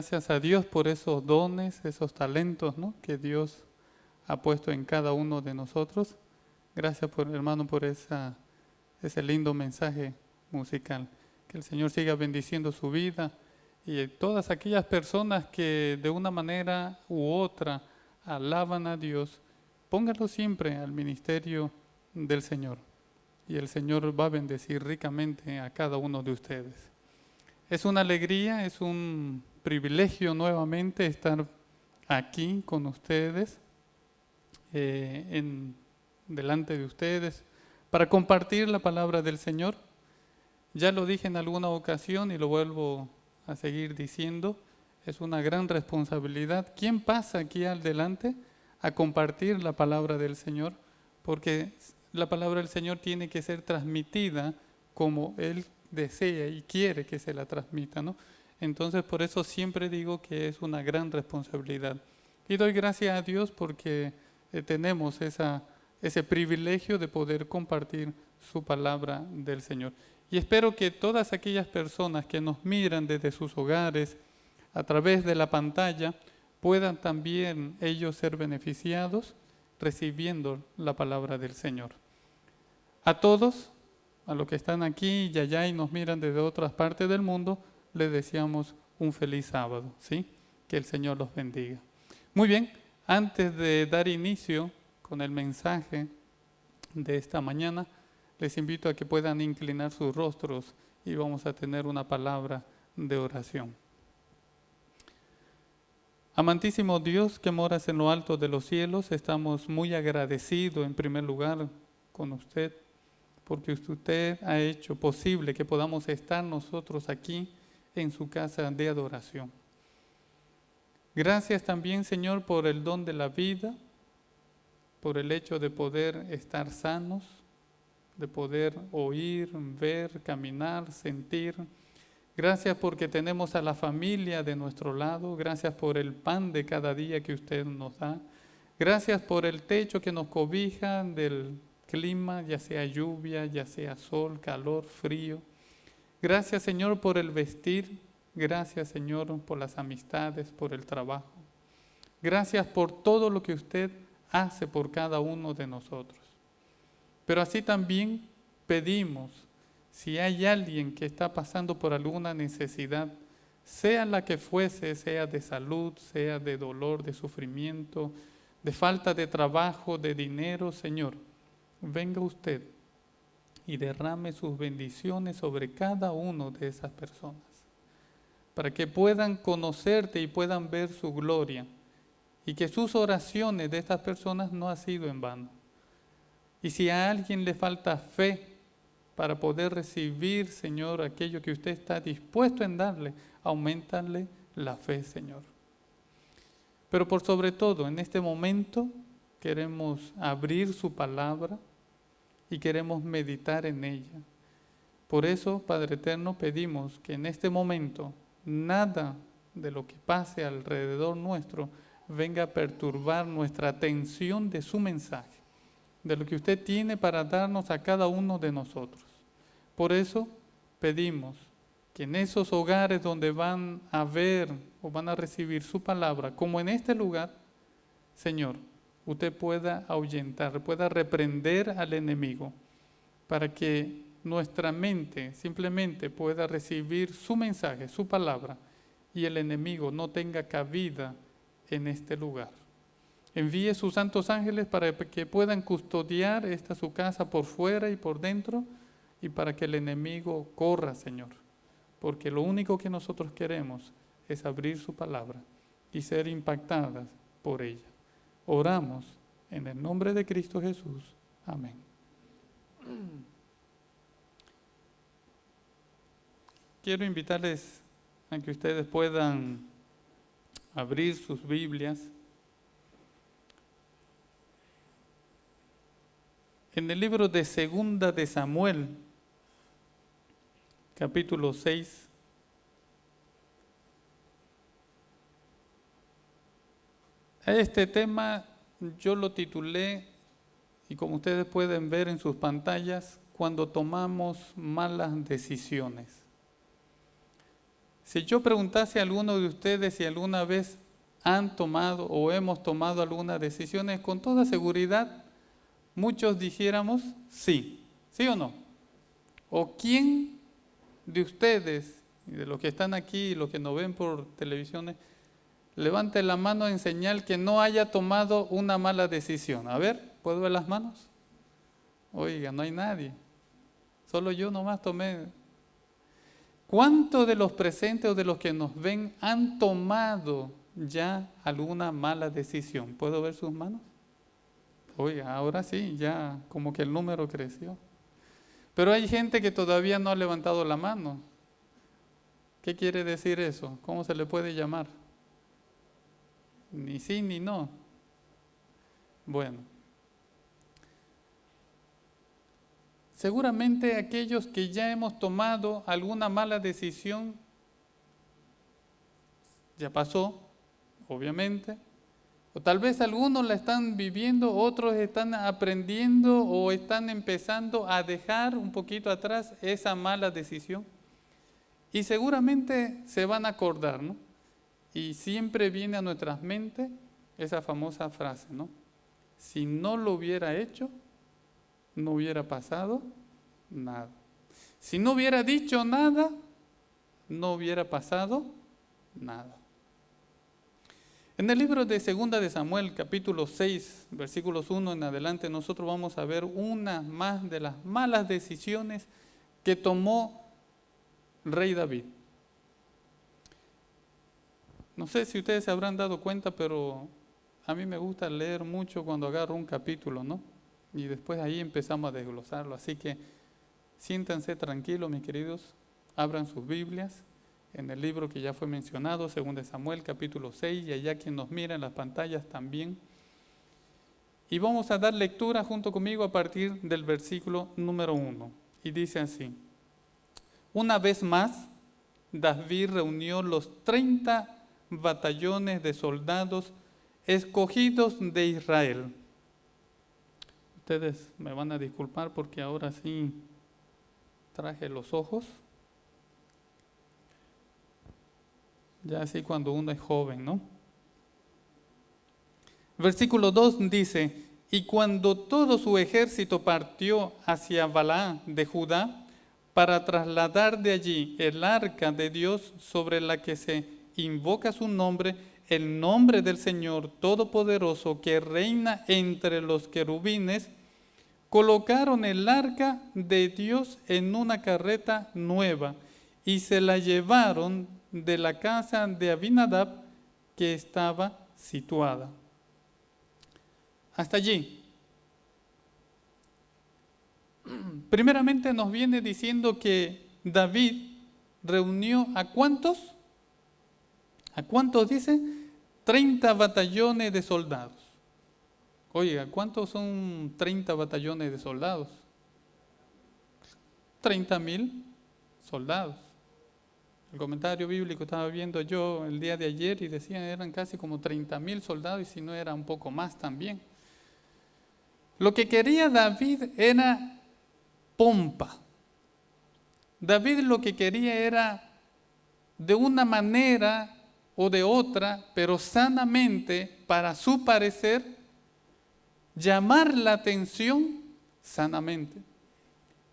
Gracias a Dios por esos dones, esos talentos, ¿no?, que Dios ha puesto en cada uno de nosotros. Gracias, hermano, por ese lindo mensaje musical. Que el Señor siga bendiciendo su vida y todas aquellas personas que de una manera u otra alaban a Dios, pónganlo siempre al ministerio del Señor. Y el Señor va a bendecir ricamente a cada uno de ustedes. Es una alegría, es un privilegio nuevamente estar aquí con ustedes, delante de ustedes, para compartir la palabra del Señor. Ya lo dije en alguna ocasión y lo vuelvo a seguir diciendo, es una gran responsabilidad. ¿Quién pasa aquí al delante a compartir la palabra del Señor? Porque la palabra del Señor tiene que ser transmitida como Él desea y quiere que se la transmita, ¿no? Entonces, por eso siempre digo que es una gran responsabilidad. Y doy gracias a Dios porque tenemos ese privilegio de poder compartir su palabra del Señor. Y espero que todas aquellas personas que nos miran desde sus hogares, a través de la pantalla, puedan también ellos ser beneficiados recibiendo la palabra del Señor. A todos, a los que están aquí y allá y nos miran desde otras partes del mundo, les deseamos un feliz sábado, ¿sí? Que el Señor los bendiga. Muy bien, antes de dar inicio con el mensaje de esta mañana, les invito a que puedan inclinar sus rostros y vamos a tener una palabra de oración. Amantísimo Dios que moras en lo alto de los cielos, estamos muy agradecidos en primer lugar con usted, porque usted ha hecho posible que podamos estar nosotros aquí en su casa de adoración. Gracias también, Señor, por el don de la vida, por el hecho de poder estar sanos, de poder oír, ver, caminar, sentir. Gracias porque tenemos a la familia de nuestro lado. Gracias por el pan de cada día que usted nos da. Gracias por el techo que nos cobija del clima, ya sea lluvia, ya sea sol, calor, frío. Gracias, Señor, por el vestir. Gracias, Señor, por las amistades, por el trabajo. Gracias por todo lo que usted hace por cada uno de nosotros. Pero así también pedimos, si hay alguien que está pasando por alguna necesidad, sea la que fuese, sea de salud, sea de dolor, de sufrimiento, de falta de trabajo, de dinero, Señor, venga usted y derrame sus bendiciones sobre cada uno de esas personas, para que puedan conocerte y puedan ver su gloria, y que sus oraciones de estas personas no han sido en vano. Y si a alguien le falta fe para poder recibir, Señor, aquello que usted está dispuesto en darle, auméntale la fe, Señor. Pero por sobre todo, en este momento queremos abrir su palabra y queremos meditar en ella. Por eso, Padre Eterno, pedimos que en este momento nada de lo que pase alrededor nuestro venga a perturbar nuestra atención de su mensaje, de lo que usted tiene para darnos a cada uno de nosotros. Por eso pedimos que en esos hogares donde van a ver o van a recibir su palabra, como en este lugar, Señor, usted pueda ahuyentar, pueda reprender al enemigo, para que nuestra mente simplemente pueda recibir su mensaje, su palabra, y el enemigo no tenga cabida en este lugar. Envíe sus santos ángeles para que puedan custodiar esta su casa por fuera y por dentro, y para que el enemigo corra, Señor. Porque lo único que nosotros queremos es abrir su palabra y ser impactadas por ella. Oramos en el nombre de Cristo Jesús. Amén. Quiero invitarles a que ustedes puedan abrir sus Biblias en el libro de Segunda de Samuel, capítulo 6. A este tema yo lo titulé, y como ustedes pueden ver en sus pantallas, cuando tomamos malas decisiones. Si yo preguntase a alguno de ustedes si alguna vez han tomado o hemos tomado algunas decisiones, con toda seguridad muchos dijéramos sí. ¿Sí o no? ¿O quién de ustedes, y de los que están aquí y los que nos ven por televisiones, levante la mano en señal que no haya tomado una mala decisión? A ver, ¿puedo ver las manos? Oiga, no hay nadie. Solo yo nomás tomé. ¿Cuántos de los presentes o de los que nos ven han tomado ya alguna mala decisión? ¿Puedo ver sus manos? Oiga, ahora sí, ya como que el número creció. Pero hay gente que todavía no ha levantado la mano. ¿Qué quiere decir eso? ¿Cómo se le puede llamar? Ni sí ni no. Bueno. Seguramente aquellos que ya hemos tomado alguna mala decisión, ya pasó, obviamente, o tal vez algunos la están viviendo, otros están aprendiendo o están empezando a dejar un poquito atrás esa mala decisión. Y seguramente se van a acordar, ¿no? Y siempre viene a nuestras mentes esa famosa frase, ¿no? Si no lo hubiera hecho, no hubiera pasado nada. Si no hubiera dicho nada, no hubiera pasado nada. En el libro de 2 de Samuel, capítulo 6, versículos 1 en adelante, nosotros vamos a ver una más de las malas decisiones que tomó rey David. No sé si ustedes se habrán dado cuenta, pero a mí me gusta leer mucho cuando agarro un capítulo, ¿no? Y después ahí empezamos a desglosarlo. Así que siéntanse tranquilos, mis queridos. Abran sus Biblias en el libro que ya fue mencionado, 2 de Samuel, capítulo 6, y allá quien nos mira en las pantallas también. Y vamos a dar lectura junto conmigo a partir del versículo número 1. Y dice así: Una vez más, David reunió los 30 batallones de soldados escogidos de Israel. Ustedes me van a disculpar porque ahora sí traje los ojos. Ya así cuando uno es joven, ¿no? Versículo 2 dice: Y cuando todo su ejército partió hacia Balaam de Judá para trasladar de allí el arca de Dios sobre la que se invoca su nombre, el nombre del Señor Todopoderoso que reina entre los querubines, colocaron el arca de Dios en una carreta nueva y se la llevaron de la casa de Abinadab que estaba situada. Hasta allí. Primeramente nos viene diciendo que David reunió ¿a cuántos? ¿A cuántos dice? 30 batallones de soldados. Oiga, ¿cuántos son 30 batallones de soldados? 30,000 soldados. El comentario bíblico estaba viendo yo el día de ayer y decían eran casi como 30,000 soldados y si no era un poco más también. Lo que quería David era pompa. David lo que quería era de una manera o de otra, pero sanamente, para su parecer, llamar la atención sanamente.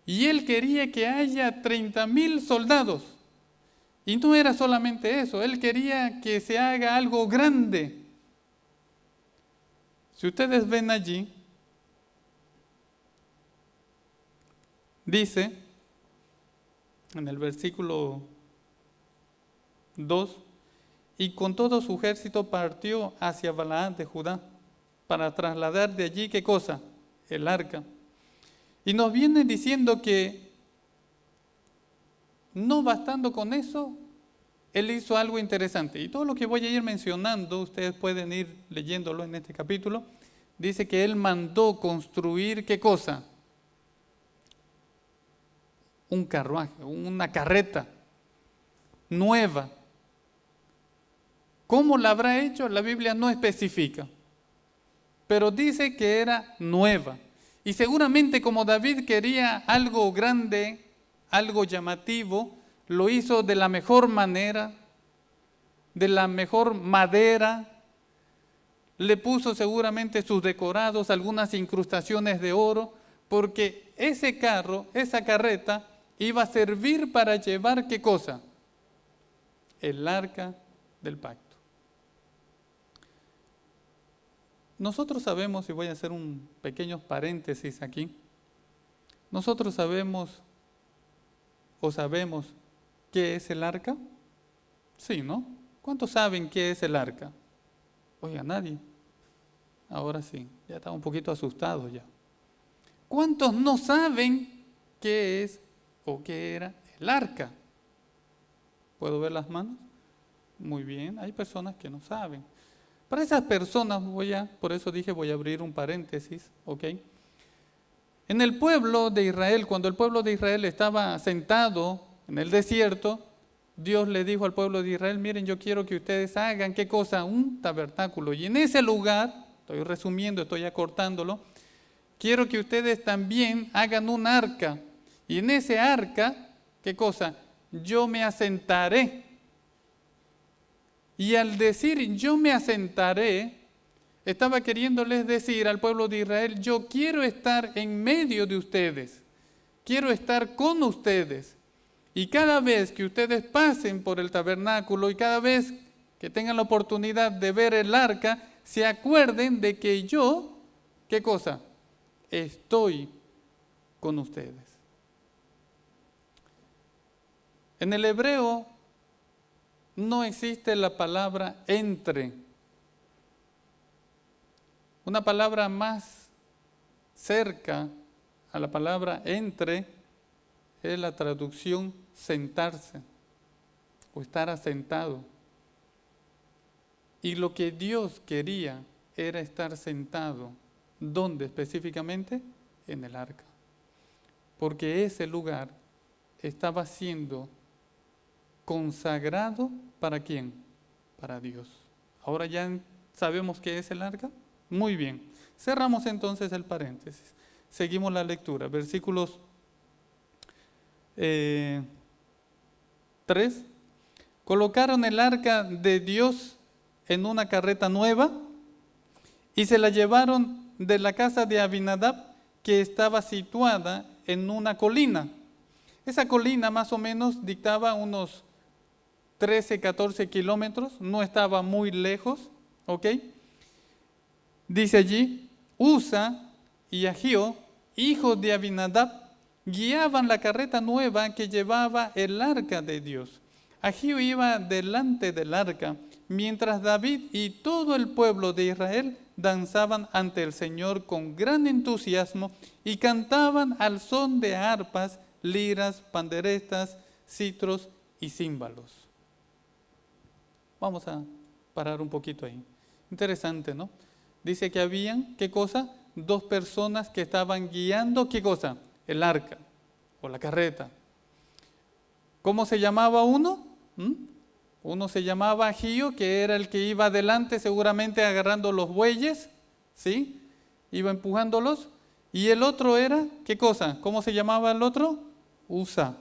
Y él quería que haya 30,000 soldados. Y no era solamente eso, él quería que se haga algo grande. Si ustedes ven allí, dice en el versículo 2, y con todo su ejército partió hacia Balaam de Judá para trasladar de allí, ¿qué cosa? El arca. Y nos viene diciendo que no bastando con eso, él hizo algo interesante. Y todo lo que voy a ir mencionando, ustedes pueden ir leyéndolo en este capítulo, dice que él mandó construir, ¿qué cosa? Un carruaje, una carreta nueva. ¿Cómo la habrá hecho? La Biblia no especifica, pero dice que era nueva. Y seguramente como David quería algo grande, algo llamativo, lo hizo de la mejor manera, de la mejor madera, le puso seguramente sus decorados, algunas incrustaciones de oro, porque ese carro, esa carreta, iba a servir para llevar ¿qué cosa? El arca del pacto. Nosotros sabemos, y voy a hacer un pequeño paréntesis aquí, nosotros sabemos qué es el arca. Sí, ¿no? ¿Cuántos saben qué es el arca? Oiga, nadie. Ahora sí, ya estaba un poquito asustado ya. ¿Cuántos no saben qué es o qué era el arca? ¿Puedo ver las manos? Muy bien, hay personas que no saben. Para esas personas por eso dije voy a abrir un paréntesis, ¿ok? En el pueblo de Israel, cuando el pueblo de Israel estaba sentado en el desierto, Dios le dijo al pueblo de Israel, miren, yo quiero que ustedes hagan, ¿qué cosa? Un tabernáculo. Y en ese lugar, estoy resumiendo, estoy acortándolo, quiero que ustedes también hagan un arca. Y en ese arca, ¿qué cosa? Yo me asentaré. Y al decir yo me asentaré, estaba queriéndoles decir al pueblo de Israel, yo quiero estar en medio de ustedes, quiero estar con ustedes. Y cada vez que ustedes pasen por el tabernáculo y cada vez que tengan la oportunidad de ver el arca, se acuerden de que yo, ¿qué cosa? Estoy con ustedes. En el hebreo no existe la palabra entre. Una palabra más cerca a la palabra entre es la traducción sentarse o estar asentado. Y lo que Dios quería era estar sentado. ¿Dónde específicamente? En el arca. Porque ese lugar estaba siendo consagrado ¿para quién? Para Dios. Ahora ya sabemos qué es el arca. Muy bien. Cerramos entonces el paréntesis. Seguimos la lectura. Versículos 3. Colocaron el arca de Dios en una carreta nueva y se la llevaron de la casa de Abinadab, que estaba situada en una colina. Esa colina más o menos dictaba unos 13, 14 kilómetros, no estaba muy lejos, ¿ok? Dice allí, Usa y Ahío, hijos de Abinadab, guiaban la carreta nueva que llevaba el arca de Dios. Ahío iba delante del arca, mientras David y todo el pueblo de Israel danzaban ante el Señor con gran entusiasmo y cantaban al son de arpas, liras, panderetas, citros y címbalos. Vamos a parar un poquito ahí. Interesante, ¿no? Dice que habían, ¿qué cosa? 2 personas que estaban guiando, ¿qué cosa? El arca o la carreta. ¿Cómo se llamaba uno? Uno se llamaba Ahío, que era el que iba adelante seguramente agarrando los bueyes, ¿sí? Iba empujándolos. Y el otro era, ¿qué cosa? ¿Cómo se llamaba el otro? Usa.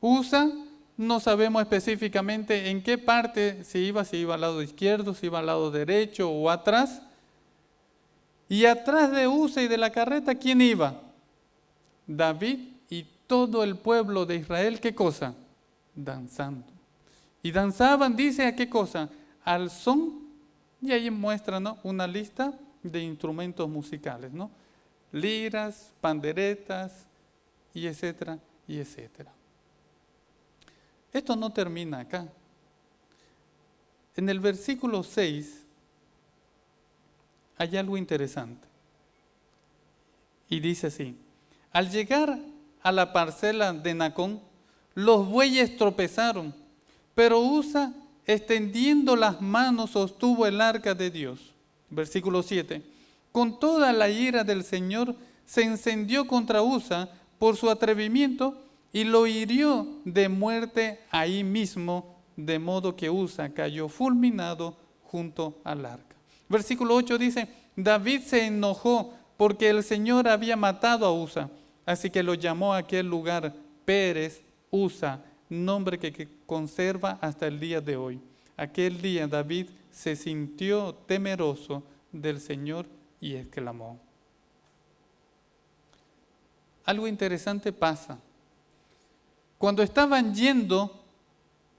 Usa, no sabemos específicamente en qué parte si iba al lado izquierdo, si iba al lado derecho o atrás. Y atrás de Usa y de la carreta, ¿quién iba? David y todo el pueblo de Israel, ¿qué cosa? Danzando. Y danzaban, dice, ¿a qué cosa? Al son, y ahí muestra, ¿no?, una lista de instrumentos musicales, ¿no? Liras, panderetas, y etcétera, y etcétera. Esto no termina acá. En el versículo 6 hay algo interesante. Y dice así, al llegar a la parcela de Nacón, los bueyes tropezaron, pero Usa, extendiendo las manos, sostuvo el arca de Dios. Versículo 7. Con toda la ira del Señor se encendió contra Usa por su atrevimiento y lo hirió de muerte ahí mismo, de modo que Usa cayó fulminado junto al arca. Versículo 8 dice, David se enojó porque el Señor había matado a Usa, así que lo llamó a aquel lugar Pérez Usa, nombre que conserva hasta el día de hoy. Aquel día David se sintió temeroso del Señor y exclamó. Algo interesante pasa. Cuando estaban yendo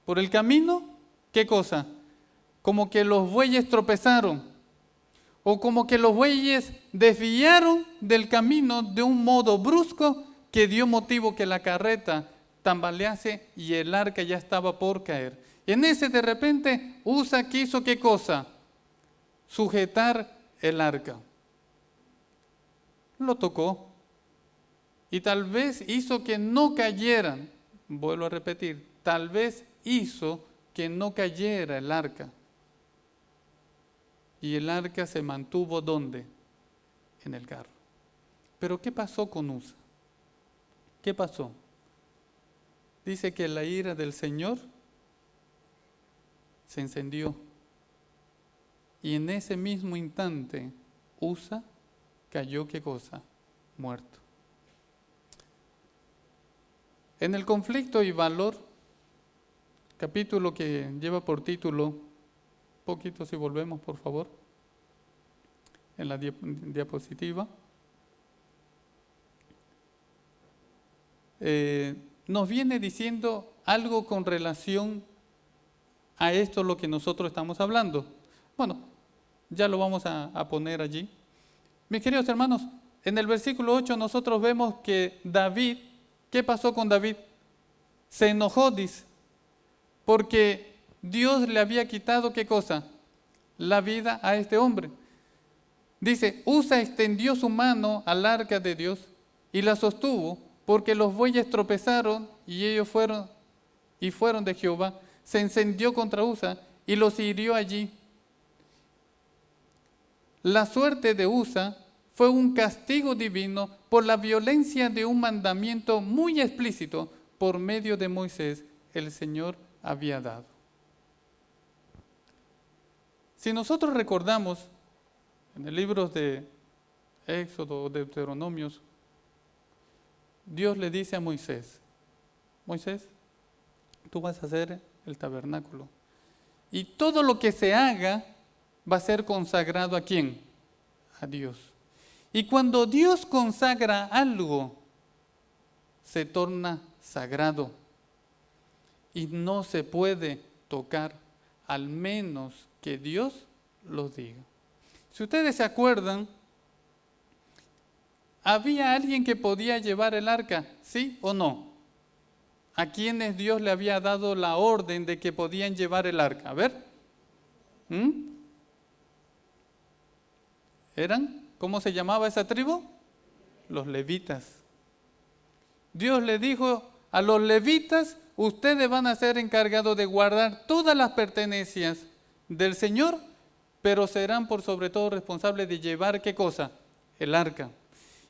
por el camino, ¿qué cosa? Como que los bueyes tropezaron, o como que los bueyes desviaron del camino de un modo brusco que dio motivo que la carreta tambalease y el arca ya estaba por caer. Y en ese de repente Usa quiso ¿qué cosa? Sujetar el arca. Lo tocó y tal vez hizo que no cayeran. Vuelvo a repetir, tal vez hizo que no cayera el arca. Y el arca se mantuvo ¿dónde? En el carro. Pero ¿qué pasó con Usa? ¿Qué pasó? Dice que la ira del Señor se encendió. Y en ese mismo instante, Usa cayó ¿qué cosa? Muerto. En el conflicto y valor, capítulo que lleva por título, poquito si volvemos por favor, en la diapositiva, nos viene diciendo algo con relación a esto lo que nosotros estamos hablando. Bueno, ya lo vamos a poner allí. Mis queridos hermanos, en el versículo 8 nosotros vemos que David, ¿qué pasó con David? Se enojó, dice, porque Dios le había quitado ¿qué cosa? La vida a este hombre. Dice, Usa extendió su mano al arca de Dios y la sostuvo, porque los bueyes tropezaron y ellos fueron de Jehová. Se encendió contra Usa y los hirió allí. La suerte de Usa fue un castigo divino por la violencia de un mandamiento muy explícito por medio de Moisés, el Señor había dado. Si nosotros recordamos en el libro de Éxodo o Deuteronomios, Dios le dice a Moisés, Moisés, tú vas a hacer el tabernáculo y todo lo que se haga va a ser consagrado ¿a quién? A Dios. Y cuando Dios consagra algo, se torna sagrado y no se puede tocar, al menos que Dios lo diga. Si ustedes se acuerdan, ¿había alguien que podía llevar el arca? ¿Sí o no? ¿A quienes Dios le había dado la orden de que podían llevar el arca? A ver. ¿Eran? ¿Cómo se llamaba esa tribu? Los levitas. Dios le dijo a los levitas, ustedes van a ser encargados de guardar todas las pertenencias del Señor, pero serán por sobre todo responsables de llevar ¿qué cosa? El arca.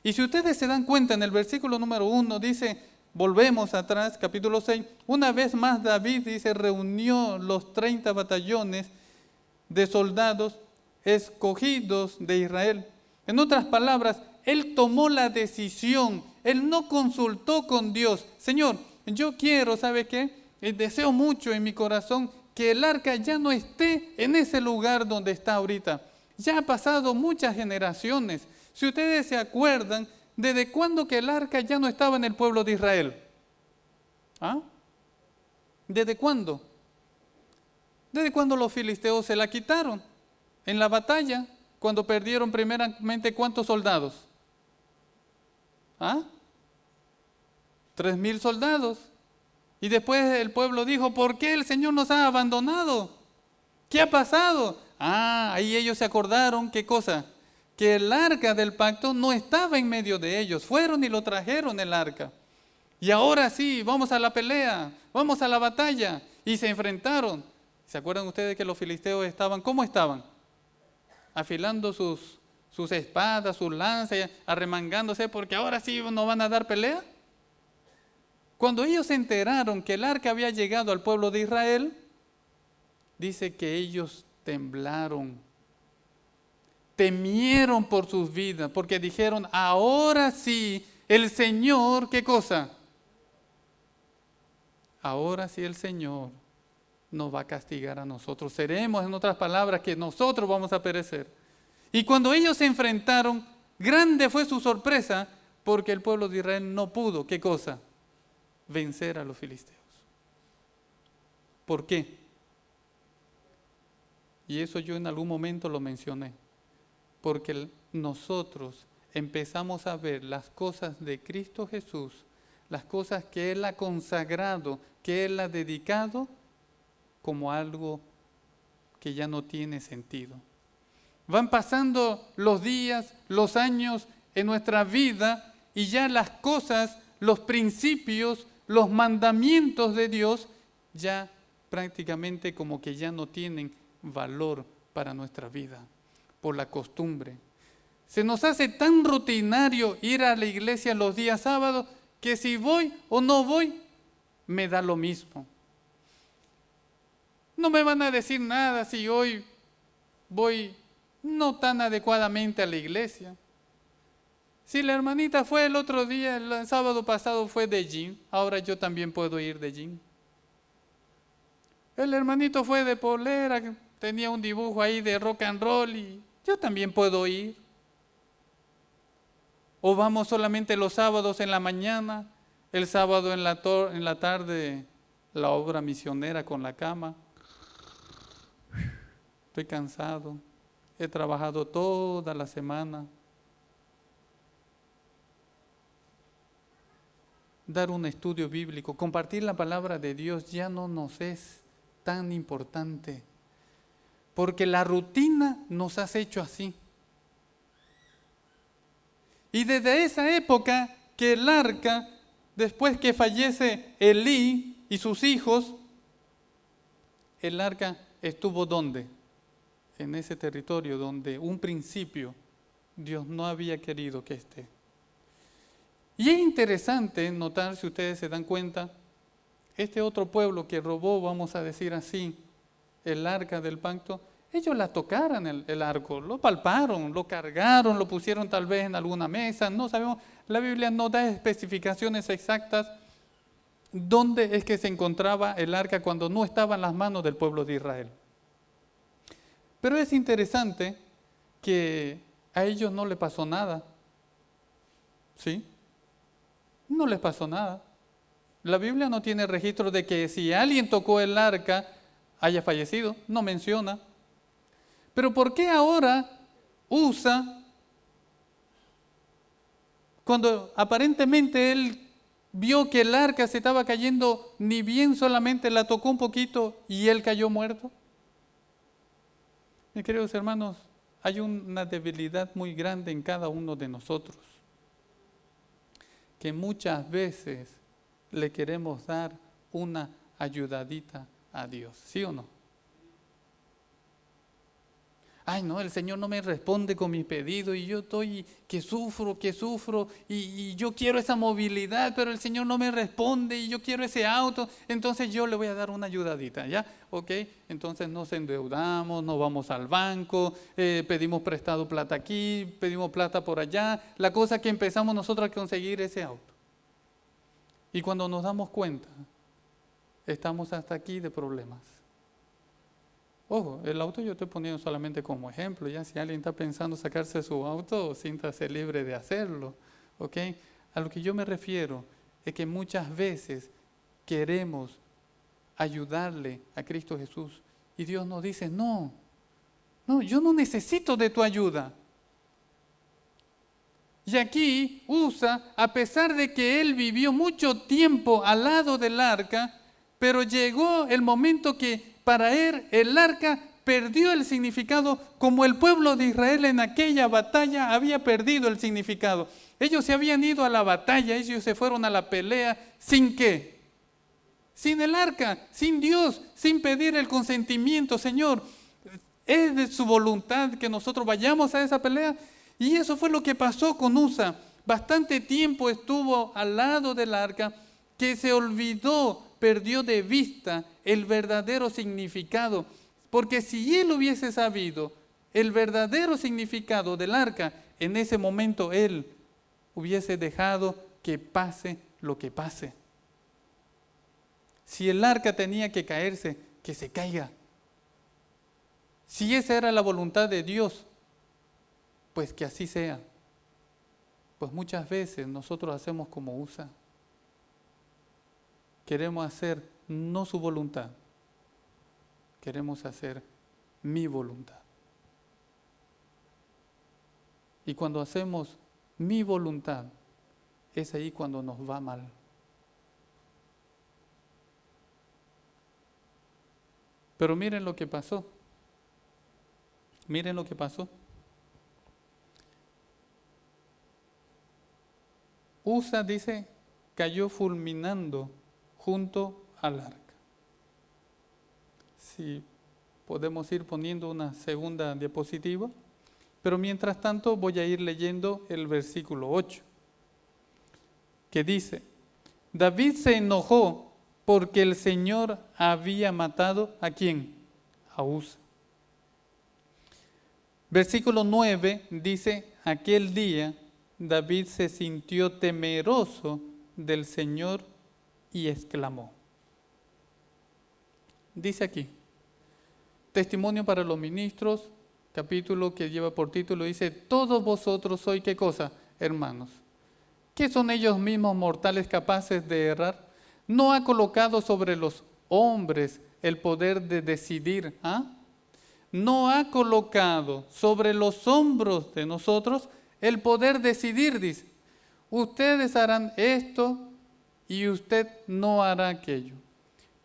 Y si ustedes se dan cuenta, en el versículo número 1 dice, volvemos atrás, capítulo 6, una vez más David, dice, reunió los 30 batallones de soldados escogidos de Israel. En otras palabras, él tomó la decisión, él no consultó con Dios. Señor, yo quiero, ¿sabe qué? Deseo mucho en mi corazón que el arca ya no esté en ese lugar donde está ahorita. Ya ha pasado muchas generaciones. Si ustedes se acuerdan, ¿desde cuándo que el arca ya no estaba en el pueblo de Israel? ¿Ah? ¿Desde cuándo? ¿Desde cuándo los filisteos se la quitaron? En la batalla, cuando perdieron primeramente ¿cuántos soldados? ¿Ah? 3,000 soldados. Y después el pueblo dijo, ¿por qué el Señor nos ha abandonado? ¿Qué ha pasado? Ahí ellos se acordaron, ¿qué cosa? Que el arca del pacto no estaba en medio de ellos. Fueron y lo trajeron el arca. Y ahora sí, vamos a la pelea, vamos a la batalla. Y se enfrentaron. ¿Se acuerdan ustedes que los filisteos estaban? ¿Cómo estaban? Afilando sus espadas, sus lanzas, arremangándose, porque ahora sí no van a dar pelea. Cuando ellos se enteraron que el arca había llegado al pueblo de Israel, dice que ellos temblaron, temieron por sus vidas, porque dijeron, ahora sí, el Señor, ¿qué cosa? ahora sí el Señor nos va a castigar a nosotros. Seremos, en otras palabras, que nosotros vamos a perecer. Y cuando ellos se enfrentaron, grande fue su sorpresa, porque el pueblo de Israel no pudo, ¿qué cosa? Vencer a los filisteos. ¿Por qué? Y eso yo en algún momento lo mencioné. Porque nosotros empezamos a ver las cosas de Cristo Jesús, las cosas que Él ha consagrado, que Él ha dedicado, como algo que ya no tiene sentido. Van pasando los días, los años en nuestra vida y ya las cosas, los principios, los mandamientos de Dios ya prácticamente como que ya no tienen valor para nuestra vida por la costumbre. Se nos hace tan rutinario ir a la iglesia los días sábados que si voy o no voy, me da lo mismo. No me van a decir nada si hoy voy no tan adecuadamente a la iglesia. Si la hermanita fue el otro día, el sábado pasado fue de jean, ahora yo también puedo ir de jean. El hermanito fue de polera, tenía un dibujo ahí de rock and roll y yo también puedo ir. O vamos solamente los sábados en la mañana, el sábado en la tarde la obra misionera con la cama. Estoy cansado, he trabajado toda la semana. Dar un estudio bíblico, compartir la palabra de Dios ya no nos es tan importante, porque la rutina nos ha hecho así. Y desde esa época que el arca, después que fallece Elí y sus hijos, el arca estuvo ¿dónde? En ese territorio donde un principio Dios no había querido que esté. Y es interesante notar, si ustedes se dan cuenta, este otro pueblo que robó, vamos a decir así, el arca del pacto, ellos la tocaron el arco, lo palparon, lo cargaron, lo pusieron tal vez en alguna mesa, no sabemos, la Biblia no da especificaciones exactas dónde es que se encontraba el arca cuando no estaba en las manos del pueblo de Israel. Pero es interesante que a ellos no les pasó nada, ¿sí? No les pasó nada. La Biblia no tiene registro de que si alguien tocó el arca haya fallecido, no menciona. Pero ¿por qué ahora Usa, cuando aparentemente él vio que el arca se estaba cayendo, ni bien solamente la tocó un poquito y él cayó muerto? Mis queridos hermanos, hay una debilidad muy grande en cada uno de nosotros, que muchas veces le queremos dar una ayudadita a Dios, ¿sí o no? Ay, no, el Señor no me responde con mi pedido y yo estoy que sufro y yo quiero esa movilidad, pero el Señor no me responde y yo quiero ese auto, entonces yo le voy a dar una ayudadita, ¿ya? Ok, entonces nos endeudamos, nos vamos al banco, pedimos prestado plata aquí, pedimos plata por allá, la cosa que empezamos nosotros a conseguir ese auto. Y cuando nos damos cuenta, estamos hasta aquí de problemas. Ojo, el auto yo estoy poniendo solamente como ejemplo, ya si alguien está pensando sacarse su auto, siéntase libre de hacerlo, ¿ok? A lo que yo me refiero es que muchas veces queremos ayudarle a Cristo Jesús y Dios nos dice, no, yo no necesito de tu ayuda. Y aquí Usa, a pesar de que él vivió mucho tiempo al lado del arca, pero llegó el momento que para él el arca perdió el significado, como el pueblo de Israel en aquella batalla había perdido el significado. Ellos se habían ido a la batalla, ellos se fueron a la pelea, ¿sin qué? Sin el arca, sin Dios, sin pedir el consentimiento. Señor, es de su voluntad que nosotros vayamos a esa pelea. Y eso fue lo que pasó con Usa. Bastante tiempo estuvo al lado del arca, que se olvidó, perdió de vista el verdadero significado. Porque si él hubiese sabido el verdadero significado del arca, en ese momento él hubiese dejado que pase lo que pase. Si el arca tenía que caerse, que se caiga. Si esa era la voluntad de Dios, pues que así sea. Pues muchas veces nosotros hacemos como Usa. Queremos hacer no su voluntad, queremos hacer mi voluntad. Y cuando hacemos mi voluntad, es ahí cuando nos va mal. Pero miren lo que pasó. Miren lo que pasó. Usa, dice, cayó fulminando junto al arca. Si podemos ir poniendo una segunda diapositiva. Pero mientras tanto voy a ir leyendo el versículo 8, que dice, David se enojó porque el Señor había matado ¿a quién? A Usa. Versículo 9 dice, aquel día David se sintió temeroso del Señor y exclamó. Dice aquí, testimonio para los ministros, capítulo que lleva por título, dice, todos vosotros sois, ¿qué cosa? Hermanos. ¿Qué son ellos mismos mortales capaces de errar? ¿No ha colocado sobre los hombres el poder de decidir? ¿No ha colocado sobre los hombros de nosotros el poder de decidir? Dice, ustedes harán esto y usted no hará aquello.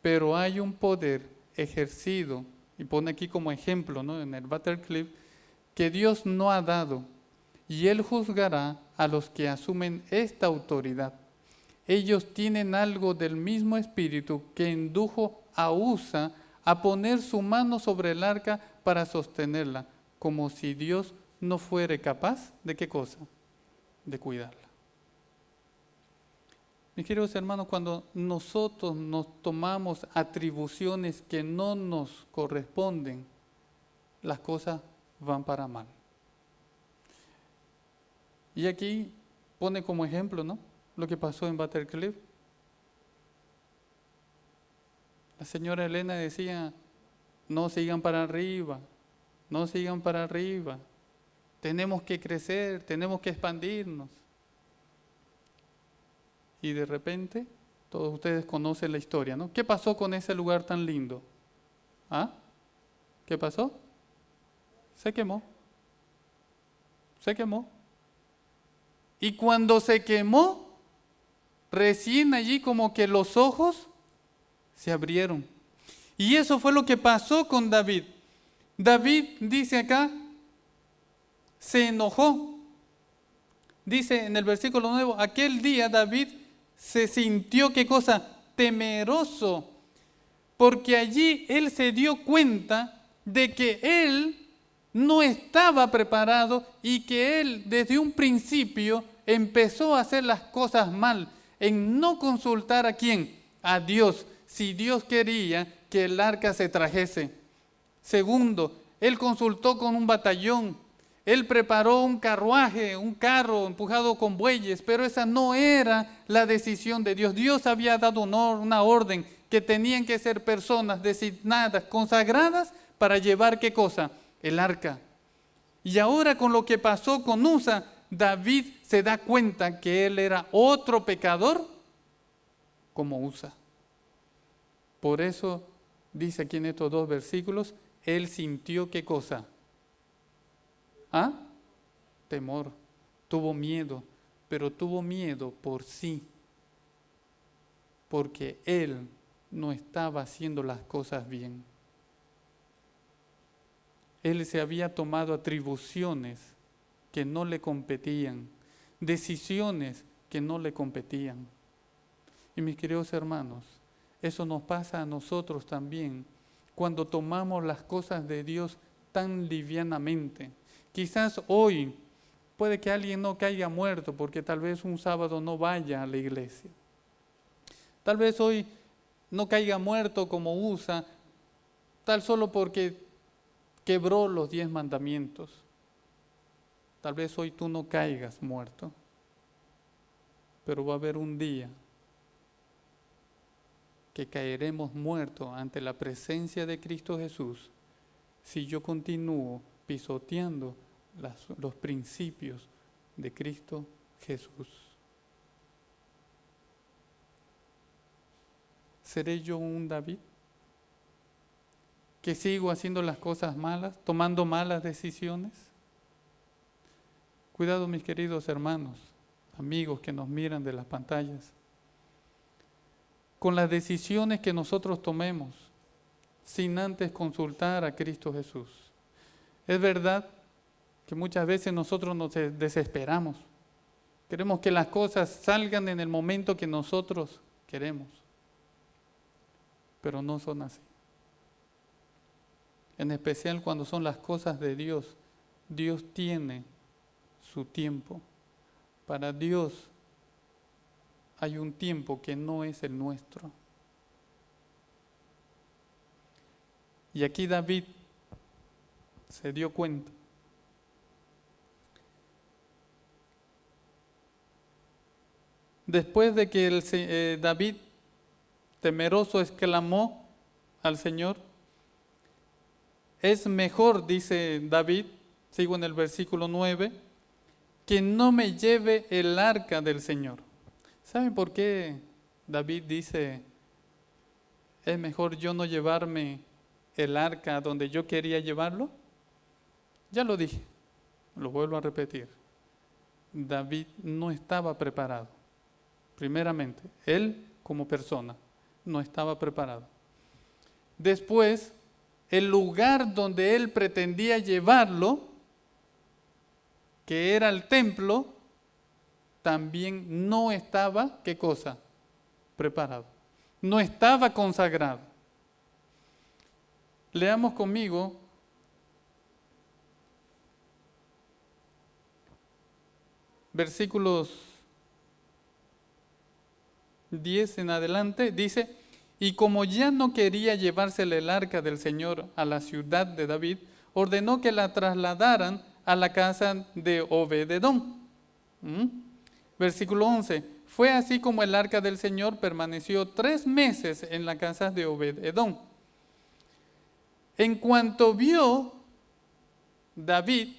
Pero hay un poder ejercido, y pone aquí como ejemplo, ¿no?, en el Buttercliff, que Dios no ha dado, y Él juzgará a los que asumen esta autoridad. Ellos tienen algo del mismo espíritu que indujo a Usa a poner su mano sobre el arca para sostenerla, como si Dios no fuera capaz de ¿qué cosa? De cuidarla. Mis queridos hermanos, cuando nosotros nos tomamos atribuciones que no nos corresponden, las cosas van para mal. Y aquí pone como ejemplo, ¿no?, lo que pasó en Buttercliff. La señora Elena decía, no sigan para arriba, no sigan para arriba. Tenemos que crecer, tenemos que expandirnos. Y de repente, todos ustedes conocen la historia, ¿no? ¿Qué pasó con ese lugar tan lindo? ¿Qué pasó? Se quemó. Se quemó. Y cuando se quemó, recién allí como que los ojos se abrieron. Y eso fue lo que pasó con David. David, dice acá, se enojó. Dice en el versículo 9, aquel día David se sintió, ¿qué cosa? Temeroso, porque allí él se dio cuenta de que él no estaba preparado y que él desde un principio empezó a hacer las cosas mal, en no consultar ¿a quién? A Dios, si Dios quería que el arca se trajese. Segundo, él consultó con un batallón. Él preparó un carruaje, un carro empujado con bueyes, pero esa no era la decisión de Dios. Dios había dado una orden que tenían que ser personas designadas, consagradas para llevar ¿qué cosa? El arca. Y ahora con lo que pasó con Usa, David se da cuenta que él era otro pecador como Usa. Por eso dice aquí en estos dos versículos, él sintió ¿qué cosa? Temor, tuvo miedo, pero tuvo miedo por sí, porque él no estaba haciendo las cosas bien. Él se había tomado atribuciones que no le competían, decisiones que no le competían. Y mis queridos hermanos, eso nos pasa a nosotros también, cuando tomamos las cosas de Dios tan livianamente. Quizás hoy puede que alguien no caiga muerto porque tal vez un sábado no vaya a la iglesia. Tal vez hoy no caiga muerto como Usa, tal solo porque quebró los 10 mandamientos. Tal vez hoy tú no caigas muerto, pero va a haber un día que caeremos muertos ante la presencia de Cristo Jesús si yo continúo pisoteando los principios de Cristo Jesús. ¿Seré yo un David? ¿Que sigo haciendo las cosas malas, tomando malas decisiones? Cuidado, mis queridos hermanos, amigos que nos miran de las pantallas, con las decisiones que nosotros tomemos sin antes consultar a Cristo Jesús. Es verdad que muchas veces nosotros nos desesperamos. Queremos que las cosas salgan en el momento que nosotros queremos, pero no son así. En especial cuando son las cosas de Dios. Dios tiene su tiempo. Para Dios hay un tiempo que no es el nuestro. Y aquí David se dio cuenta. Después de que David, temeroso, exclamó al Señor, es mejor, dice David, sigo en el versículo 9, que no me lleve el arca del Señor. ¿Saben por qué David dice, es mejor yo no llevarme el arca donde yo quería llevarlo? Ya lo dije, lo vuelvo a repetir. David no estaba preparado. Primeramente, él como persona no estaba preparado. Después, el lugar donde él pretendía llevarlo, que era el templo, también no estaba, ¿qué cosa? Preparado. No estaba consagrado. Leamos conmigo versículos 10 en adelante, dice, y como ya no quería llevársele el arca del Señor a la ciudad de David, ordenó que la trasladaran a la casa de Obed-edom. Versículo 11, fue así como el arca del Señor permaneció 3 meses en la casa de Obed-edom. En cuanto vio David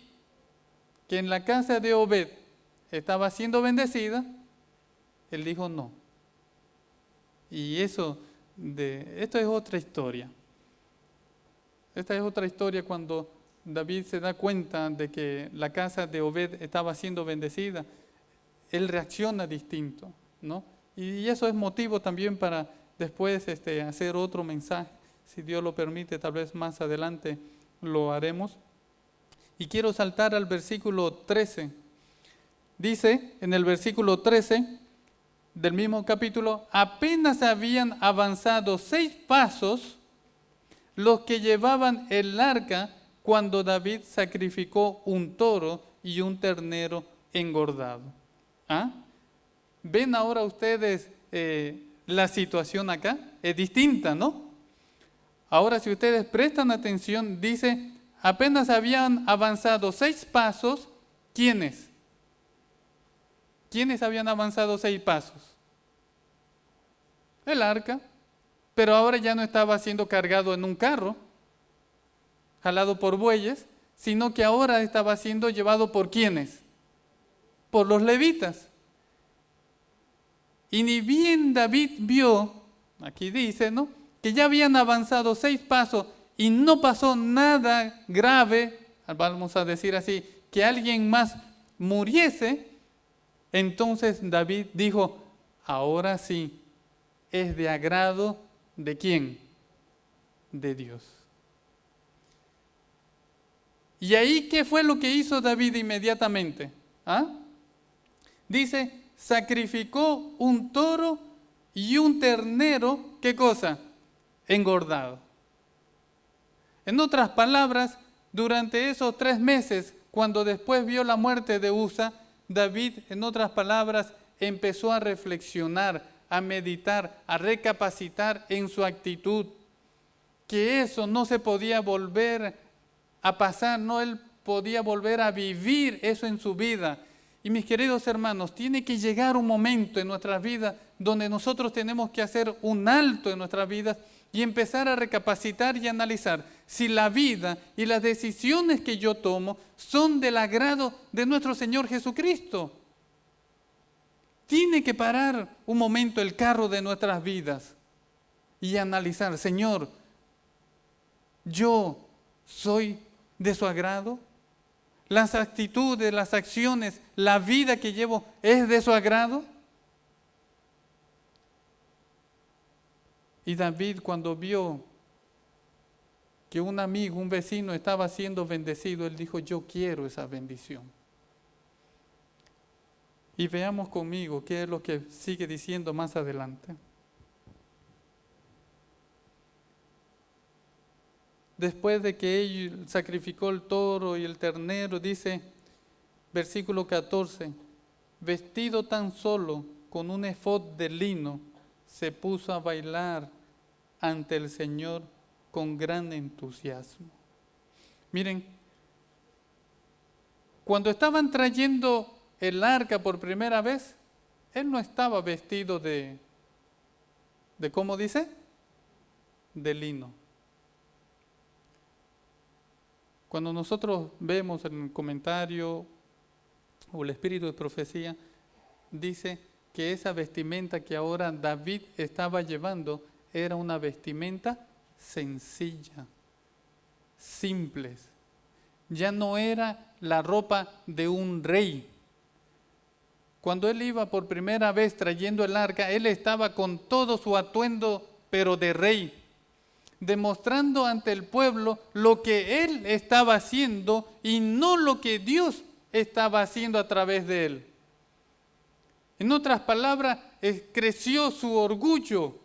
que en la casa de Obed estaba siendo bendecida, él dijo no. Y esto es otra historia. Esta es otra historia cuando David se da cuenta de que la casa de Obed estaba siendo bendecida. Él reacciona distinto, ¿no? Y eso es motivo también para después hacer otro mensaje. Si Dios lo permite, tal vez más adelante lo haremos. Y quiero saltar al versículo 13. Dice en el versículo 13 del mismo capítulo, apenas habían avanzado 6 pasos los que llevaban el arca cuando David sacrificó un toro y un ternero engordado. ¿Ah? ¿Ven ahora ustedes la situación acá? Es distinta, ¿no? Ahora, si ustedes prestan atención, dice, apenas habían avanzado 6 pasos, ¿quiénes? ¿Quiénes habían avanzado 6 pasos? El arca, pero ahora ya no estaba siendo cargado en un carro, jalado por bueyes, sino que ahora estaba siendo llevado por ¿quiénes? Por los levitas. Y ni bien David vio, aquí dice, ¿no?, que ya habían avanzado 6 pasos y no pasó nada grave, vamos a decir así, que alguien más muriese, entonces David dijo, ahora sí, es de agrado ¿de quién? De Dios. ¿Y ahí qué fue lo que hizo David inmediatamente? ¿Ah? Dice, sacrificó un toro y un ternero, ¿qué cosa? Engordado. En otras palabras, durante esos 3 meses, cuando después vio la muerte de Usa, David, en otras palabras, empezó a reflexionar, a meditar, a recapacitar en su actitud, que eso no se podía volver a pasar, no él podía volver a vivir eso en su vida. Y mis queridos hermanos, tiene que llegar un momento en nuestras vidas donde nosotros tenemos que hacer un alto en nuestras vidas y empezar a recapacitar y analizar si la vida y las decisiones que yo tomo son del agrado de nuestro Señor Jesucristo. Tiene que parar un momento el carro de nuestras vidas y analizar, Señor, ¿yo soy de su agrado? ¿Las actitudes, las acciones, la vida que llevo es de su agrado? Y David, cuando vio que un amigo, un vecino estaba siendo bendecido, él dijo, yo quiero esa bendición. Y veamos conmigo qué es lo que sigue diciendo más adelante. Después de que él sacrificó el toro y el ternero, dice, versículo 14, vestido tan solo con un efod de lino, se puso a bailar ante el Señor con gran entusiasmo. Miren, cuando estaban trayendo el arca por primera vez, él no estaba vestido de ¿cómo dice? De lino. Cuando nosotros vemos en el comentario o el espíritu de profecía, dice que esa vestimenta que ahora David estaba llevando era una vestimenta sencilla, simples. Ya no era la ropa de un rey. Cuando él iba por primera vez trayendo el arca, él estaba con todo su atuendo, pero de rey, demostrando ante el pueblo lo que él estaba haciendo y no lo que Dios estaba haciendo a través de él. En otras palabras, creció su orgullo,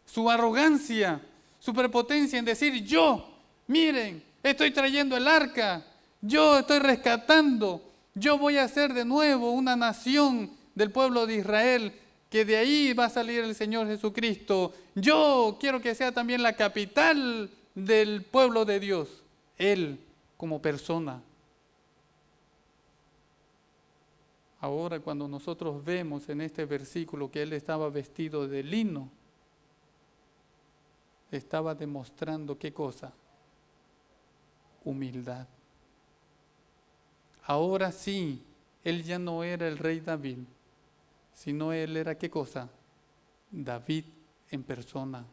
su arrogancia, su prepotencia en decir, yo, miren, estoy trayendo el arca, yo estoy rescatando, yo voy a hacer de nuevo una nación del pueblo de Israel, que de ahí va a salir el Señor Jesucristo. Yo quiero que sea también la capital del pueblo de Dios. Él como persona. Ahora cuando nosotros vemos en este versículo que él estaba vestido de lino, estaba demostrando ¿qué cosa? Humildad. Ahora sí, él ya no era el rey David, sino él era ¿qué cosa? David en persona.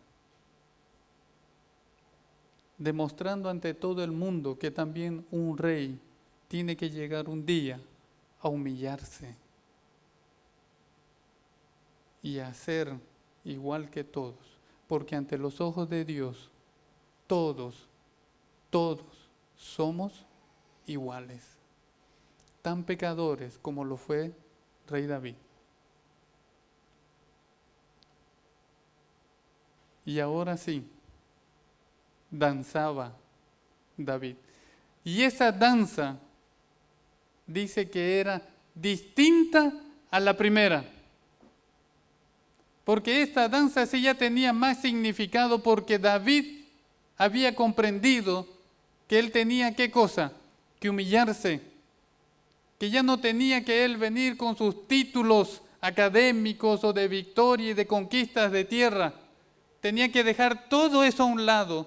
Demostrando ante todo el mundo que también un rey tiene que llegar un día a humillarse y a ser igual que todos, porque ante los ojos de Dios todos somos iguales, tan pecadores como lo fue rey David. Y ahora sí, danzaba David. Y esa danza dice que era distinta a la primera. Porque esta danza sí ya tenía más significado porque David había comprendido que él tenía ¿qué cosa? Que humillarse. Que ya no tenía que él venir con sus títulos académicos o de victoria y de conquistas de tierra. Tenía que dejar todo eso a un lado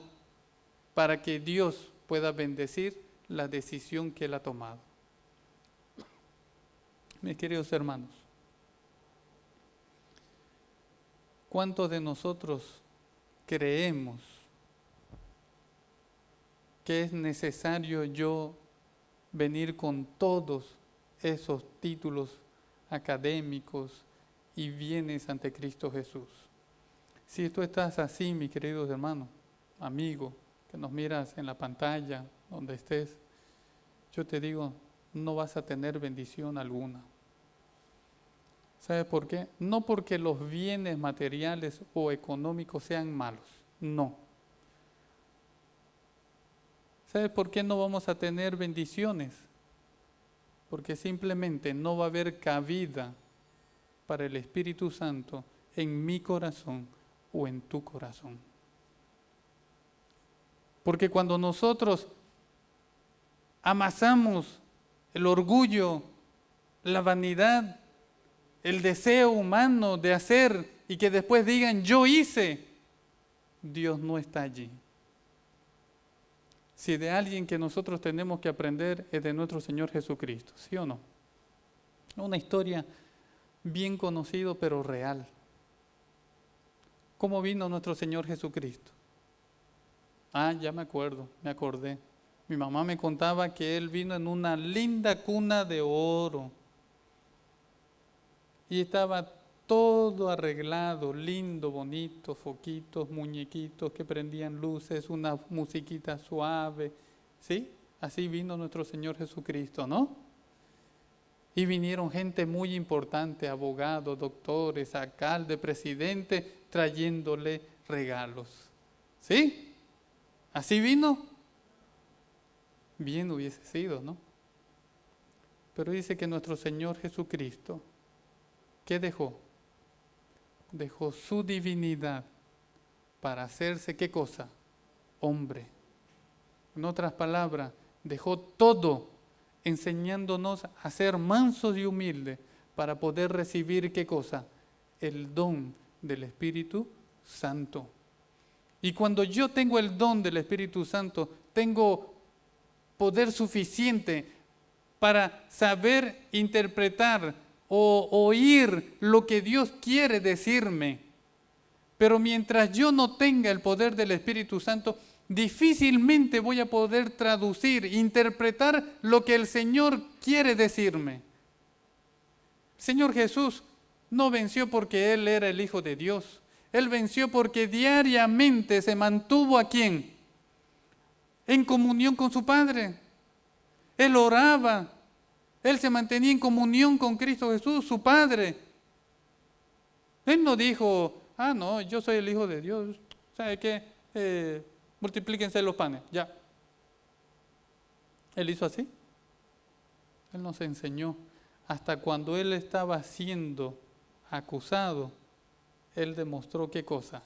para que Dios pueda bendecir la decisión que él ha tomado. Mis queridos hermanos, ¿cuántos de nosotros creemos que es necesario yo venir con todos esos títulos académicos y bienes ante Cristo Jesús? Si tú estás así, mis queridos hermanos, amigo, que nos miras en la pantalla, donde estés, yo te digo, no vas a tener bendición alguna. ¿Sabes por qué? No porque los bienes materiales o económicos sean malos, no. ¿Sabes por qué no vamos a tener bendiciones? Porque simplemente no va a haber cabida para el Espíritu Santo en mi corazón o en tu corazón. Porque cuando nosotros amasamos el orgullo la vanidad, el deseo humano de hacer y que después digan yo hice, Dios no está allí. Si de alguien que nosotros tenemos que aprender es de nuestro Señor Jesucristo, ¿sí o no? Una historia bien conocida pero real. ¿Cómo vino nuestro Señor Jesucristo? Ya me acordé. Mi mamá me contaba que Él vino en una linda cuna de oro. Y estaba todo arreglado, lindo, bonito, foquitos, muñequitos que prendían luces, una musiquita suave. ¿Sí? Así vino nuestro Señor Jesucristo, ¿no? Y vinieron gente muy importante, abogados, doctores, alcaldes, presidentes, trayéndole regalos. ¿Sí? ¿Así vino? Bien hubiese sido, ¿no? Pero dice que nuestro Señor Jesucristo, ¿qué dejó? Dejó su divinidad para hacerse, ¿qué cosa? Hombre. En otras palabras, dejó todo enseñándonos a ser mansos y humildes para poder recibir, ¿qué cosa? El don del Espíritu Santo. Y cuando yo tengo el don del Espíritu Santo, tengo poder suficiente para saber interpretar o oír lo que Dios quiere decirme. Pero mientras yo no tenga el poder del Espíritu Santo, difícilmente voy a poder traducir, interpretar lo que el Señor quiere decirme. El Señor Jesús no venció porque Él era el Hijo de Dios. Él venció porque diariamente se mantuvo ¿a quién? En comunión con su Padre. Él oraba. Él se mantenía en comunión con Cristo Jesús, su Padre. Él no dijo, no, yo soy el Hijo de Dios. ¿Sabe qué? Multiplíquense los panes, ya. Él hizo así. Él nos enseñó. Hasta cuando Él estaba siendo acusado, Él demostró ¿qué cosa?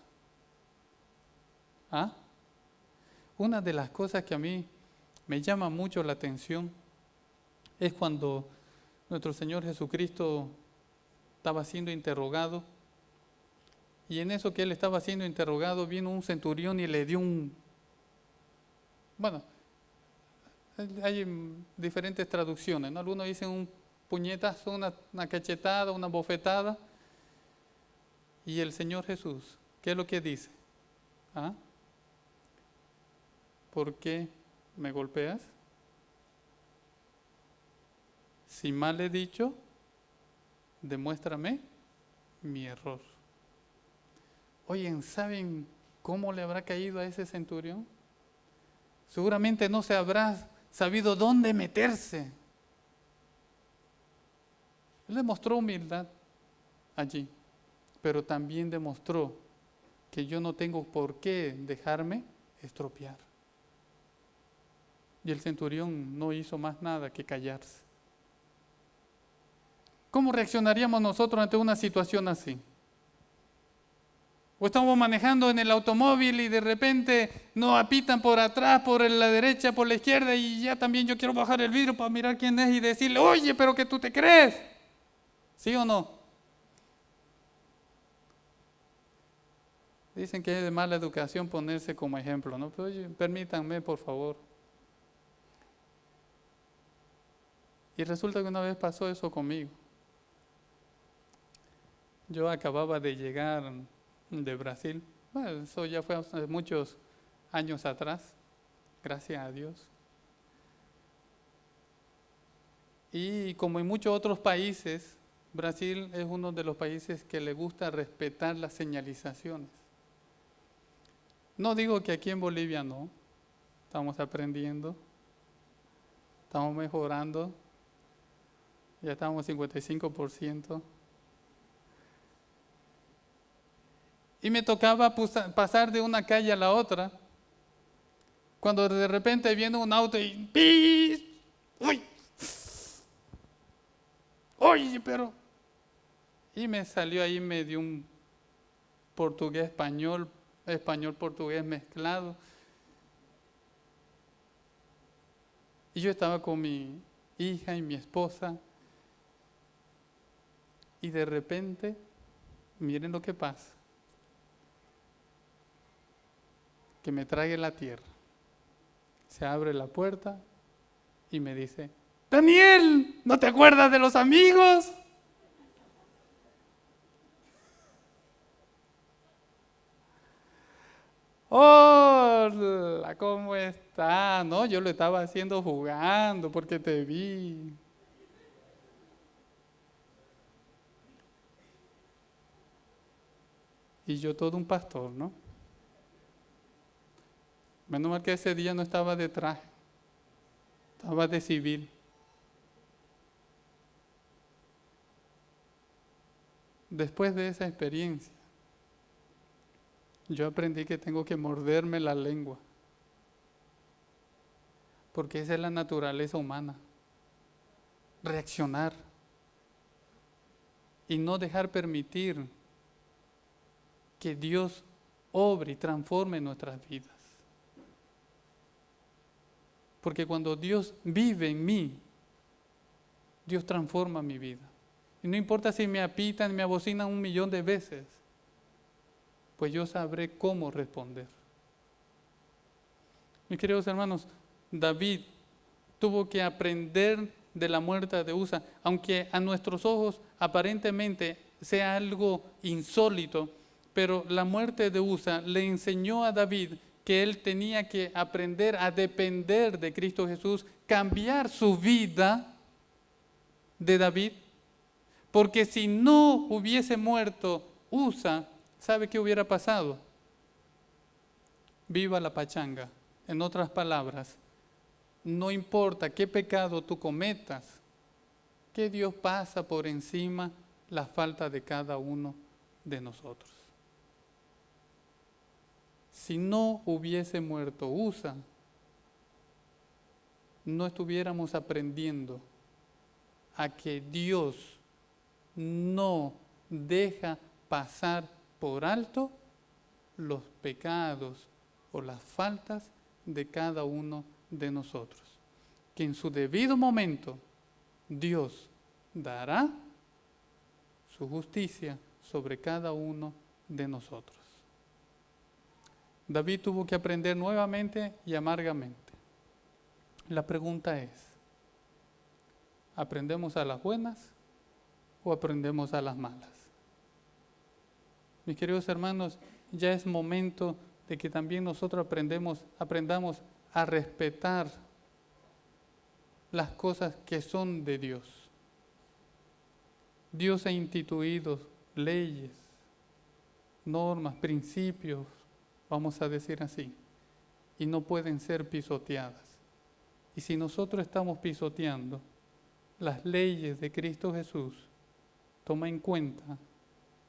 Una de las cosas que a mí me llama mucho la atención es cuando nuestro Señor Jesucristo estaba siendo interrogado, y en eso que Él estaba siendo interrogado vino un centurión y le dio hay diferentes traducciones, ¿no? Algunos dicen un puñetazo, una cachetada, una bofetada, y el Señor Jesús, ¿qué es lo que dice? ¿Por qué me golpeas? Si mal he dicho, demuéstrame mi error. Oye, ¿saben cómo le habrá caído a ese centurión? Seguramente no se habrá sabido dónde meterse. Él demostró humildad allí, pero también demostró que yo no tengo por qué dejarme estropear. Y el centurión no hizo más nada que callarse. ¿Cómo reaccionaríamos nosotros ante una situación así? O estamos manejando en el automóvil y de repente nos apitan por atrás, por la derecha, por la izquierda, y ya también yo quiero bajar el vidrio para mirar quién es y decirle, oye, pero que tú te crees. ¿Sí o no? Dicen que es de mala educación ponerse como ejemplo, ¿no? Pero oye, permítanme, por favor. Y resulta que una vez pasó eso conmigo. Yo acababa de llegar de Brasil. Bueno, eso ya fue hace muchos años atrás, gracias a Dios. Y como en muchos otros países, Brasil es uno de los países que le gusta respetar las señalizaciones. No digo que aquí en Bolivia no, estamos aprendiendo, estamos mejorando, ya estamos 55%. Y me tocaba pasar de una calle a la otra, cuando de repente viene un auto y ¡pis! ¡Uy! ¡Oye, pero! Y me salió ahí medio un portugués-español, español-portugués mezclado. Y yo estaba con mi hija y mi esposa, y de repente, miren lo que pasa, que me trague la tierra. Se abre la puerta y me dice, Daniel, ¿no te acuerdas de los amigos? Hola, ¿cómo está? No, yo lo estaba haciendo jugando porque te vi. Y yo todo un pastor, ¿no? Menos mal que ese día no estaba de traje, estaba de civil. Después de esa experiencia, yo aprendí que tengo que morderme la lengua, porque esa es la naturaleza humana, reaccionar y no dejar permitir que Dios obre y transforme nuestras vidas. Porque cuando Dios vive en mí, Dios transforma mi vida. Y no importa si me apitan, me abocinan 1.000.000 de veces, pues yo sabré cómo responder. Mis queridos hermanos, David tuvo que aprender de la muerte de Usa, aunque a nuestros ojos aparentemente sea algo insólito, pero la muerte de Usa le enseñó a David que él tenía que aprender a depender de Cristo Jesús, cambiar su vida de David, porque si no hubiese muerto Usa, ¿sabe qué hubiera pasado? Viva la pachanga. En otras palabras, no importa qué pecado tú cometas, que Dios pasa por encima la falta de cada uno de nosotros. Si no hubiese muerto Usa, no estuviéramos aprendiendo a que Dios no deja pasar por alto los pecados o las faltas de cada uno de nosotros. Que en su debido momento Dios dará su justicia sobre cada uno de nosotros. David tuvo que aprender nuevamente y amargamente. La pregunta es, ¿aprendemos a las buenas o aprendemos a las malas? Mis queridos hermanos, ya es momento de que también nosotros aprendamos a respetar las cosas que son de Dios. Dios ha instituido leyes, normas, principios, vamos a decir así, y no pueden ser pisoteadas. Y si nosotros estamos pisoteando las leyes de Cristo Jesús, toma en cuenta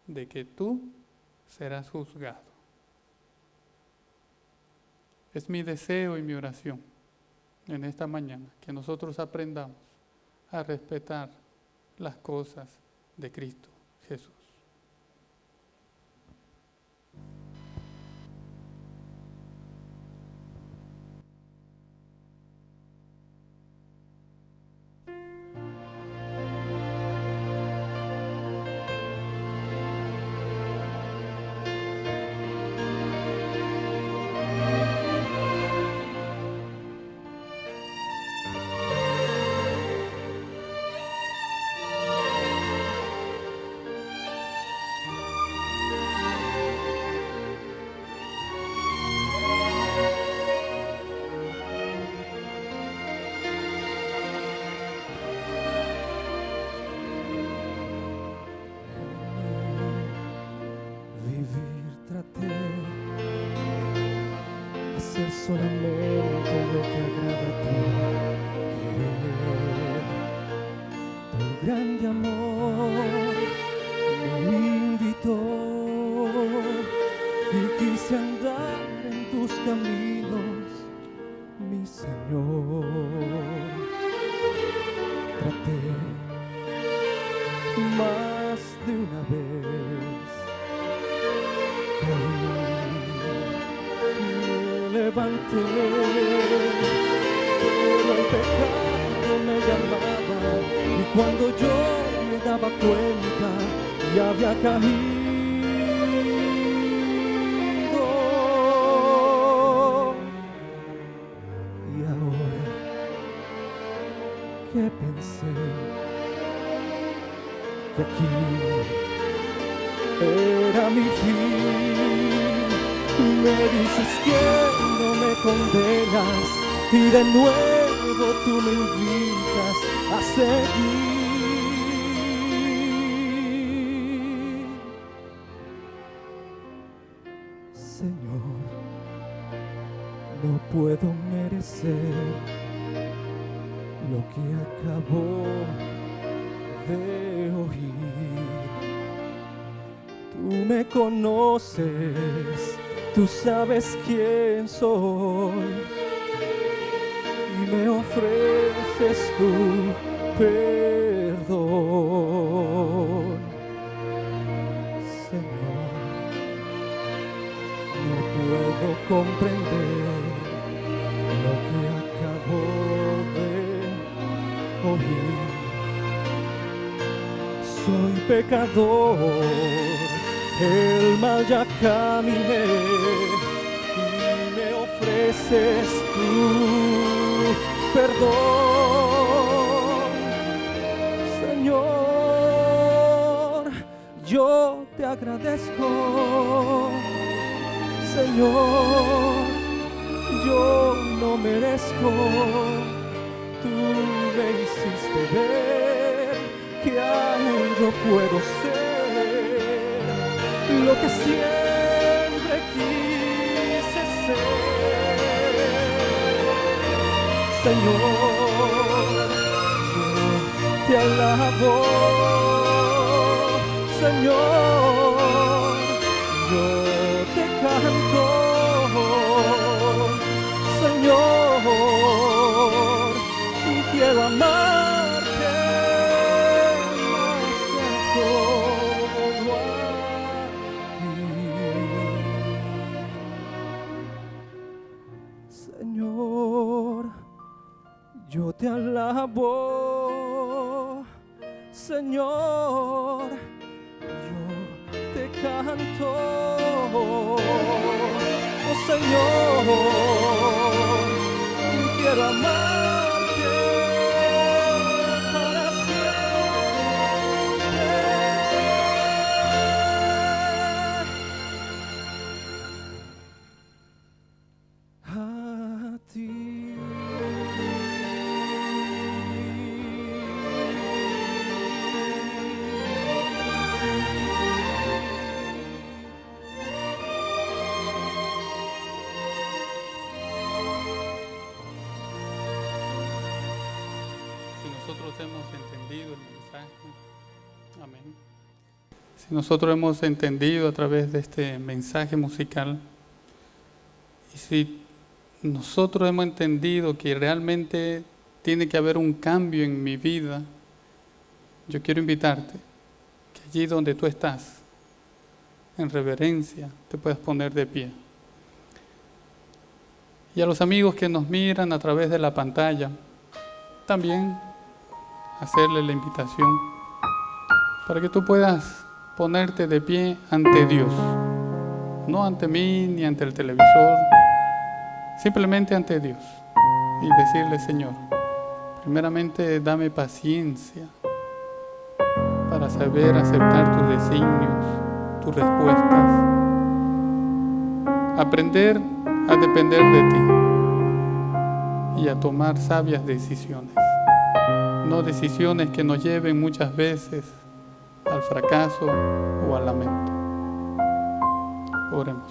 de que tú serás juzgado. Es mi deseo y mi oración en esta mañana que nosotros aprendamos a respetar las cosas de Cristo Jesús. Hacer solamente lo que agrada a tu querer. Tu grande amor me invitó y quise andar en tus caminos, mi Señor. Traté más de una vez, levanté, pero el pecado me llamaba, y cuando yo me daba cuenta, ya había caído. Y ahora que pensé que aquí era mi fin, me dices que no me condenas y de nuevo tú me invitas a seguir. Señor, no puedo merecer lo que acabo de oír. Tú me conoces, tú sabes quién soy y me ofreces tu perdón. Señor, no puedo comprender lo que acabo de oír. Soy pecador, el mal ya caminé y me ofreces tu perdón. Señor, yo te agradezco. Señor, yo no merezco. Tú me hiciste ver que aún yo puedo ser lo que siempre quise ser. Señor, yo te alabo. Señor, yo te canto. Señor, y quiero amarte más que todo a ti. Señor, yo te alabo. Señor, yo te canto. Oh Señor, quiero amarte para siempre. A ti. Nosotros hemos entendido el mensaje, amén. Si nosotros hemos entendido a través de este mensaje musical, y si nosotros hemos entendido que realmente tiene que haber un cambio en mi vida, yo quiero invitarte que allí donde tú estás, en reverencia, te puedas poner de pie. Y a los amigos que nos miran a través de la pantalla, también hacerle la invitación para que tú puedas ponerte de pie ante Dios, no ante mí ni ante el televisor, simplemente ante Dios y decirle: Señor, primeramente dame paciencia para saber aceptar tus designios, tus respuestas, aprender a depender de ti y a tomar sabias decisiones. No decisiones que nos lleven muchas veces al fracaso o al lamento. Oremos.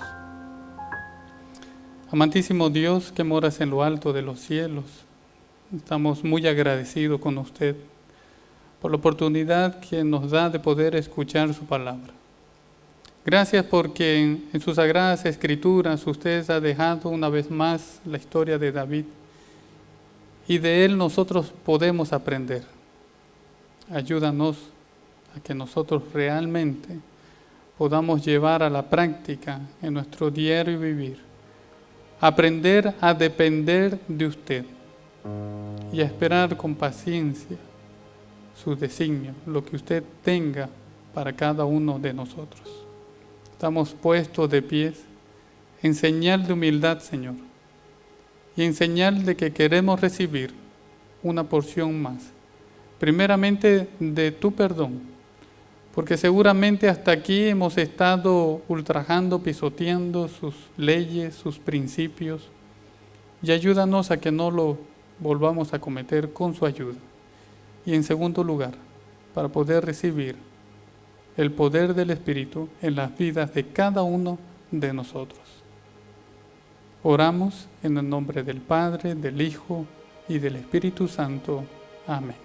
Amantísimo Dios que moras en lo alto de los cielos, estamos muy agradecidos con usted por la oportunidad que nos da de poder escuchar su palabra. Gracias porque en sus sagradas escrituras usted ha dejado una vez más la historia de David, y de él nosotros podemos aprender. Ayúdanos a que nosotros realmente podamos llevar a la práctica en nuestro diario vivir, aprender a depender de usted y a esperar con paciencia su designio, lo que usted tenga para cada uno de nosotros. Estamos puestos de pies en señal de humildad, Señor, y en señal de que queremos recibir una porción más, primeramente de tu perdón, porque seguramente hasta aquí hemos estado ultrajando, pisoteando sus leyes, sus principios, y ayúdanos a que no lo volvamos a cometer con su ayuda. Y en segundo lugar, para poder recibir el poder del Espíritu en las vidas de cada uno de nosotros. Oramos en el nombre del Padre, del Hijo y del Espíritu Santo. Amén.